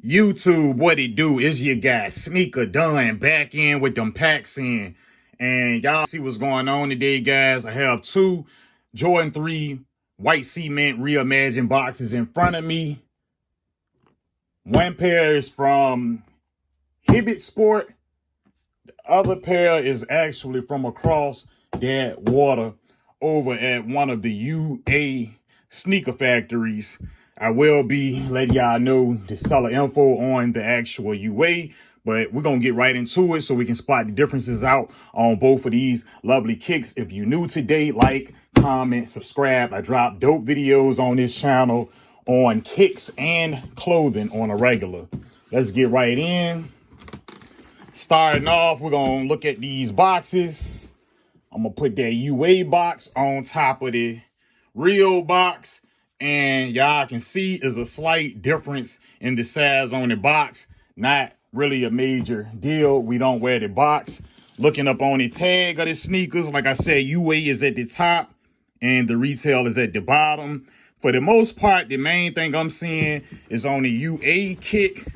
YouTube, what it do? Is your guy Sneaker Done back in with them packs in. And y'all see what's going on today, guys. I have two Jordan 3 white cement reimagined boxes in front of me. One pair is from Hibbett Sport. The other pair is actually from across that water over at one of the UA sneaker factories. I will be letting y'all know the seller info on the actual UA, but we're going to get right into it so we can spot the differences out on both of these lovely kicks. If you're new today, like, comment, subscribe. I drop dope videos on this channel on kicks and clothing on a regular. Let's get right in. Starting off, we're going to look at these boxes. I'm going to put that UA box on top of the real box. And y'all can see is a slight difference in the size on the box. Not really a major deal. We don't wear the box. Looking up on the tag of the sneakers, like I said, UA is at the top and the retail is at the bottom. For the most part, the main thing I'm seeing is on the UA kick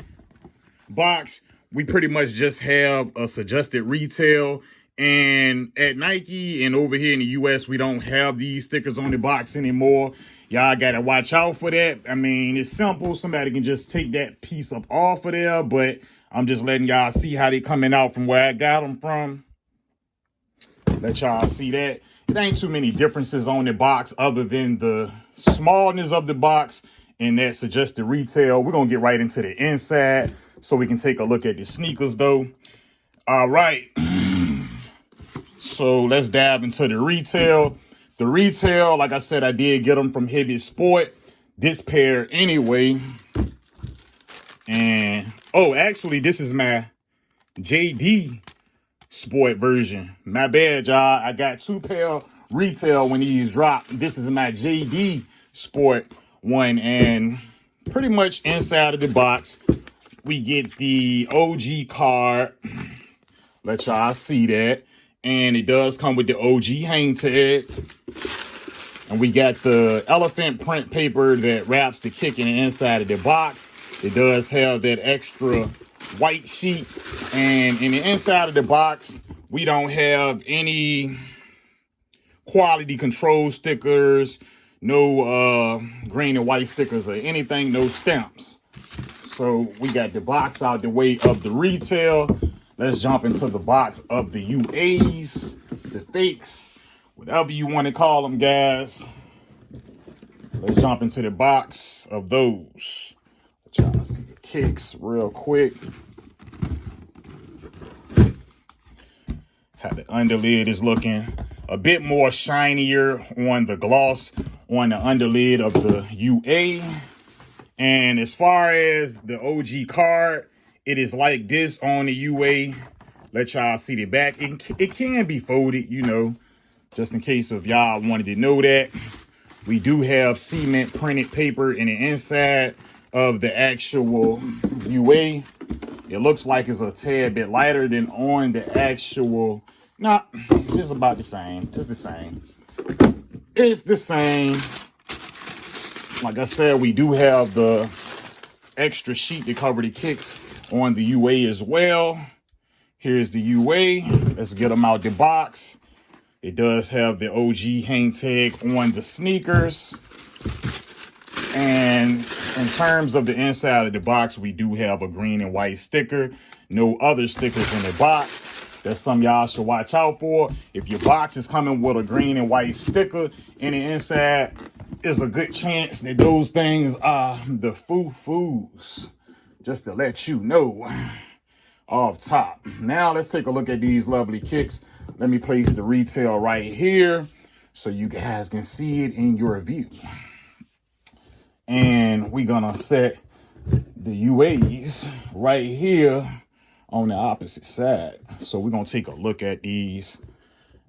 box, we pretty much just have a suggested retail. And at Nike and over here in the US, we don't have these stickers on the box anymore. Y'all got to watch out for that. I mean, it's simple. Somebody can just take that piece up off of there, but I'm just letting y'all see how they coming out from where I got them from. Let y'all see that. It ain't too many differences on the box other than the smallness of the box and that suggested retail. We're going to get right into the inside so we can take a look at the sneakers, though. All right. So let's dive into the retail. The retail, like I said, I did get them from Hibbett Sport. This pair anyway. And, oh, actually, this is my JD Sport version. My bad, y'all. I got two pair retail when these drop. This is my JD Sport one. And pretty much inside of the box, we get the OG card. Let y'all see that. And it does come with the OG hang tag. And we got the elephant print paper that wraps the kick in the inside of the box. It does have that extra white sheet. And in the inside of the box, we don't have any quality control stickers, no green and white stickers or anything, no stamps. So we got the box out the way of the retail. Let's jump into the box of the UAs, the fakes, whatever you want to call them, guys. Let's jump into the box of those. Trying to see the kicks real quick. How the underlid is looking a bit more shinier on the gloss on the underlid of the UA. And as far as the OG card, it is like this on the UA. Let y'all see the back. It can be folded, you know, just in case if y'all wanted to know that. We do have cement printed paper in the inside of the actual UA. It looks like it's a tad bit lighter than on the actual. Nah, it's about the same. It's the same. It's the same. Like I said, we do have the extra sheet to cover the kicks on the UA as well. Here's the UA. Let's get them out the box. It does have the OG hang tag on the sneakers. And in terms of the inside of the box, we do have a green and white sticker. No other stickers in the box. That's something y'all should watch out for. If your box is coming with a green and white sticker in the inside, there's a good chance that those things are the foo-foos. Just to let you know off top. Now let's take a look at these lovely kicks. Let me place the retail right here so you guys can see it in your view. And we're gonna set the UAs right here on the opposite side. So we're gonna take a look at these.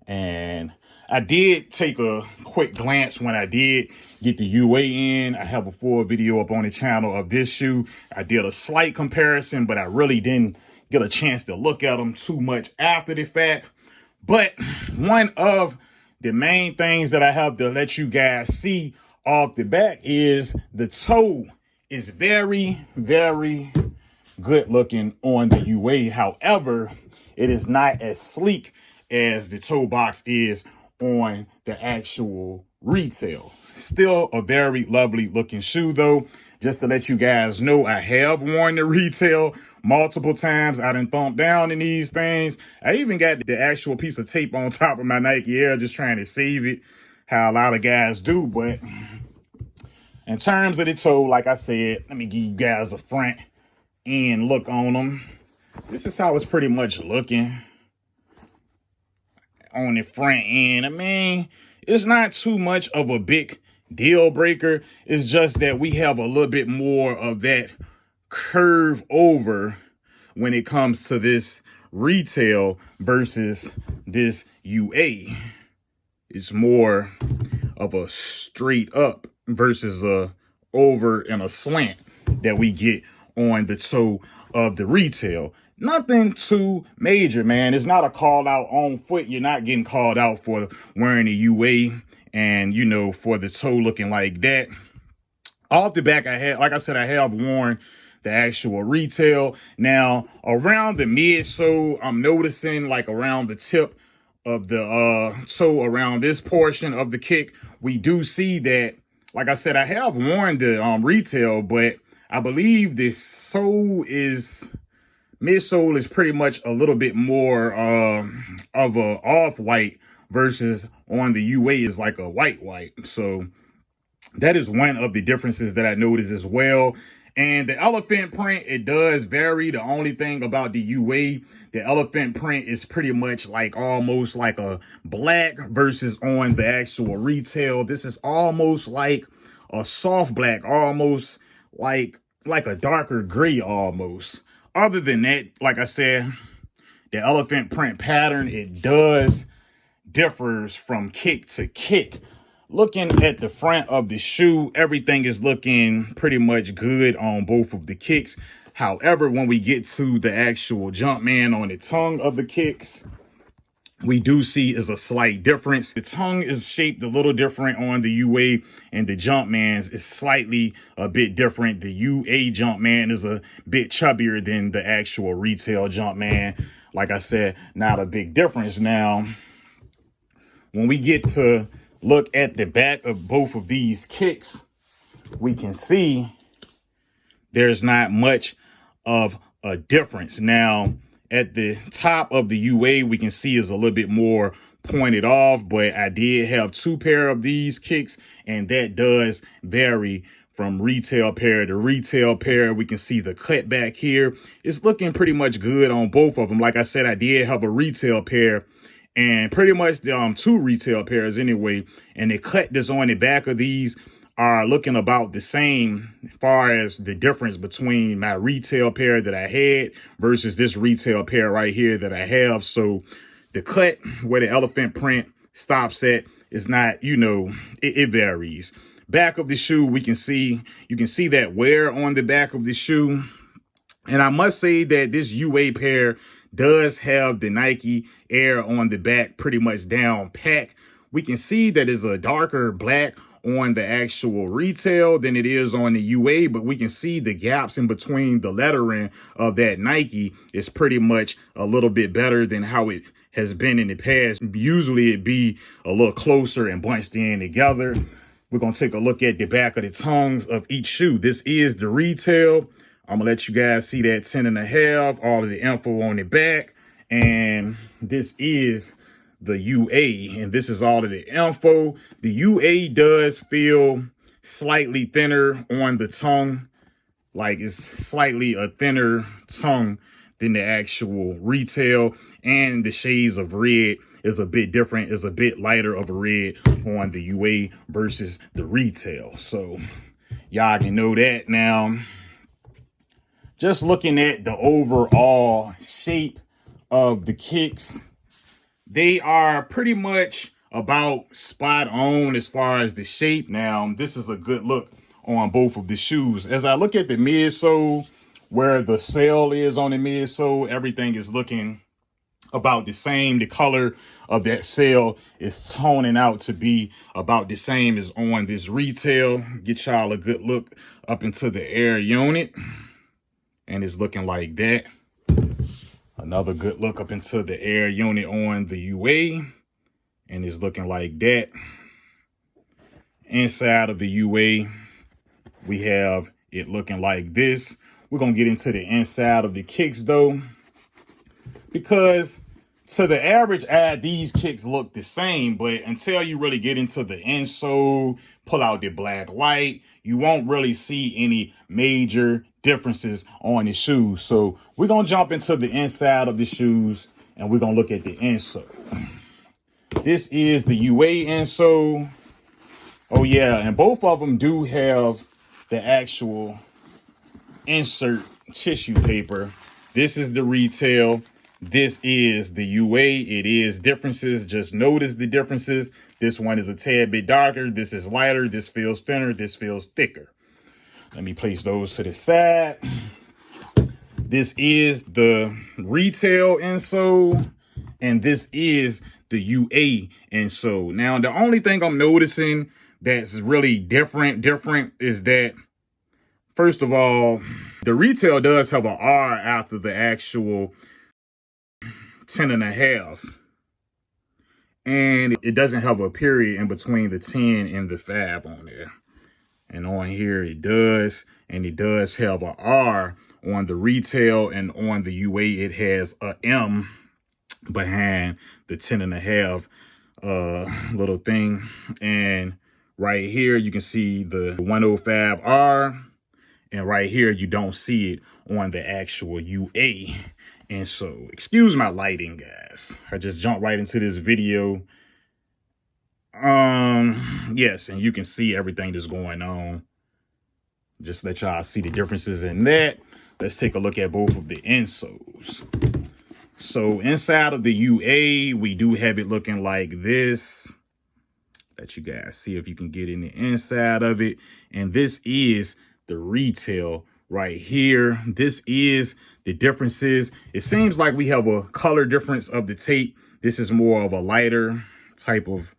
And I did take a quick glance when I did get the UA in. I have a full video up on the channel of this shoe. I did a slight comparison, but I really didn't get a chance to look at them too much after the fact. But one of the main things that I have to let you guys see off the back is the toe is very, very good looking on the UA. However, it is not as sleek as the toe box is on the actual retail. Still a very lovely looking shoe though. Just to let you guys know, I have worn the retail multiple times. I done thumped down in these things. I even got the actual piece of tape on top of my Nike Air just trying to save it, how a lot of guys do. But in terms of the toe, like I said, let me give you guys a front end look on them. This is how it's pretty much looking on the front end. I mean, it's not too much of a big deal breaker. It's just that we have a little bit more of that curve over when it comes to this retail versus this UA. It's more of a straight up versus a over and a slant that we get on the toe of the retail. Nothing too major, man. It's not a call out on foot. You're not getting called out for wearing a UA and, you know, for the toe looking like that. Off the back, like I said, I have worn the actual retail. Now, around the midsole, I'm noticing like around the tip of the toe, around this portion of the kick, we do see that, like I said, I have worn the retail, but I believe this midsole is pretty much a little bit more of a off-white versus on the UA is like a white. So that is one of the differences that I noticed as well. And the elephant print, it does vary. The only thing about the UA, the elephant print is pretty much like almost like a black versus on the actual retail. This is almost like a soft black, almost like a darker gray almost. Other than that, like I said, the elephant print pattern, it does differs from kick to kick. Looking at the front of the shoe, everything is looking pretty much good on both of the kicks. However, when we get to the actual Jumpman on the tongue of the kicks, we do see is a slight difference. The tongue is shaped a little different on the UA, and the Jumpman's is slightly a bit different. The UA Jumpman is a bit chubbier than the actual retail Jumpman. Like I said, not a big difference. Now, when we get to look at the back of both of these kicks, we can see there's not much of a difference. Now, at the top of the UA, we can see is a little bit more pointed off, but I did have two pair of these kicks, and that does vary from retail pair to retail pair. We can see the cut back here. It's looking pretty much good on both of them. Like I said, I did have a retail pair and pretty much two retail pairs anyway. And the cut that's on the back of these are looking about the same as far as the difference between my retail pair that I had versus this retail pair right here that I have. So the cut where the elephant print stops at is not, you know, it varies. Back of the shoe, you can see that wear on the back of the shoe. And I must say that this UA pair does have the Nike Air on the back pretty much down pack. We can see that it's a darker black on the actual retail than it is on the UA, but we can see the gaps in between the lettering of that Nike is pretty much a little bit better than how it has been in the past. Usually it'd be a little closer and bunched in together. We're going to take a look at the back of the tongues of each shoe. This is the retail. I'm going to let you guys see that 10.5, all of the info on the back. And this is the UA, and this is all of the info. The UA does feel slightly thinner on the tongue, like it's slightly a thinner tongue than the actual retail, and the shades of red is a bit different, is a bit lighter of a red on the UA versus the retail. So y'all can know that. Now, just looking at the overall shape of the kicks, they are pretty much about spot on as far as the shape. Now, this is a good look on both of the shoes. As I look at the midsole, where the sail is on the midsole, everything is looking about the same. The color of that sail is toning out to be about the same as on this retail. Get y'all a good look up into the air unit. and it's looking like that. Another good look up into the air unit on the UA, and it's looking like that. Inside of the UA, we have it looking like this. We're going to get into the inside of the kicks though, because to the average eye, these kicks look the same, but until you really get into the insole, pull out the black light, you won't really see any major differences on the shoes. So we're going to jump into the inside of the shoes and we're going to look at the insole. This is the UA insole. Oh yeah, and both of them do have the actual insert tissue paper. This is the retail. This is the UA. It is differences. Just notice the differences. This one is a tad bit darker. This is lighter. This feels thinner. This feels thicker. Let me place those to the side. This is the retail insole, and this is the UA insole. Now, the only thing I'm noticing that's really different is that, first of all, the retail does have an R after the actual 10.5, and it doesn't have a period in between the 10 and the 5 on there. And on here it does, and it does have a R on the retail, and on the UA it has a M behind the 10.5 little thing. And right here you can see the 105R, and right here you don't see it on the actual UA. And so, excuse my lighting, guys. I just jumped right into this video. Yes, and you can see everything that's going on. Just let y'all see the differences in that. Let's take a look at both of the insoles. So inside of the UA, we do have it looking like this. Let you guys see if you can get in the inside of it. And this is the retail right here. This is the differences. It seems like we have a color difference of the tape. This is more of a lighter type of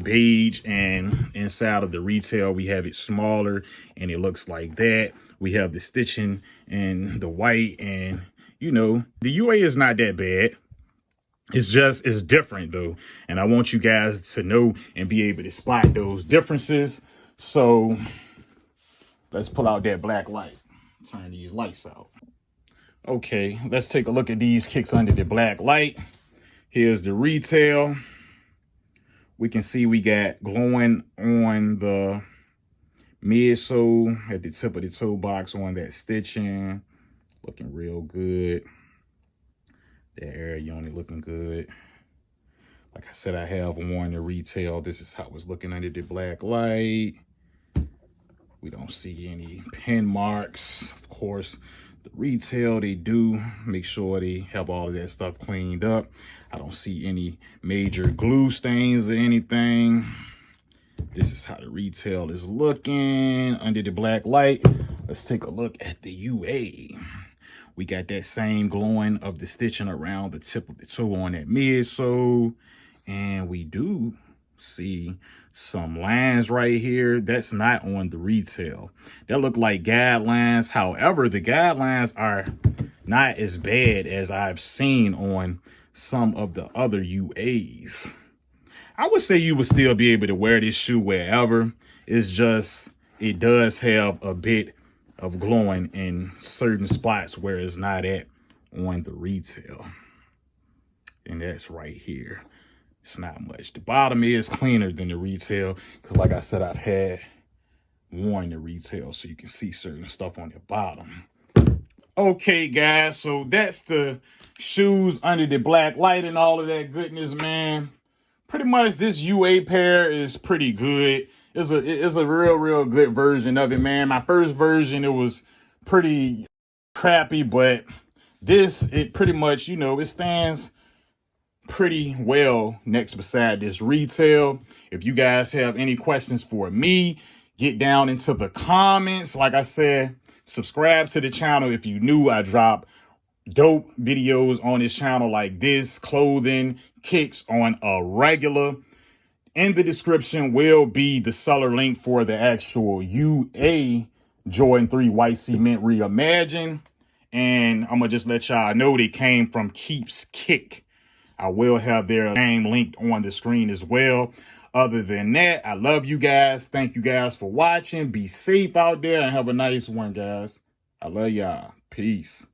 beige, and inside of the retail we have it smaller, and it looks like that. We have the stitching and the white, and you know, the UA is not that bad. It's different though, and I want you guys to know and be able to spot those differences. So let's pull out that black light, turn these lights out. Okay, let's take a look at these kicks under the black light. Here's the retail. We can see we got glowing on the midsole at the tip of the toe box on that stitching. Looking real good. The air unit looking good. Like I said, I have worn the retail. This is how it's looking under the black light. We don't see any pin marks. Of course, the retail, they do make sure they have all of that stuff cleaned up. I don't see any major glue stains or anything. This is how the retail is looking under the black light. Let's take a look at the UA. We got that same glowing of the stitching around the tip of the toe on that midsole. And we do see some lines right here. That's not on the retail. That look like guidelines. However, the guidelines are not as bad as I've seen on some of the other UAs. I would say you would still be able to wear this shoe wherever. It's just, it does have a bit of glowing in certain spots where it's not at on the retail. And that's right here. It's not much. The bottom is cleaner than the retail because, like I said, I've had worn the retail, so you can see certain stuff on the bottom. Okay, guys, so that's the shoes under the black light and all of that goodness, man. Pretty much this UA pair is pretty good. It's a real good version of it, man. My first version, it was pretty crappy, but this, it pretty much, you know, it stands pretty well next beside this retail. If you guys have any questions for me, get down into the comments. Like I said, subscribe to the channel if you new. I drop dope videos on this channel like this, clothing, kicks on a regular. In the description will be the seller link for the actual UA Jordan 3 White Cement Reimagined. And I'm going to just let y'all know they came from Keeps Kick. I will have their name linked on the screen as well. Other than that, I love you guys. Thank you guys for watching. Be safe out there and have a nice one, guys. I love y'all. Peace.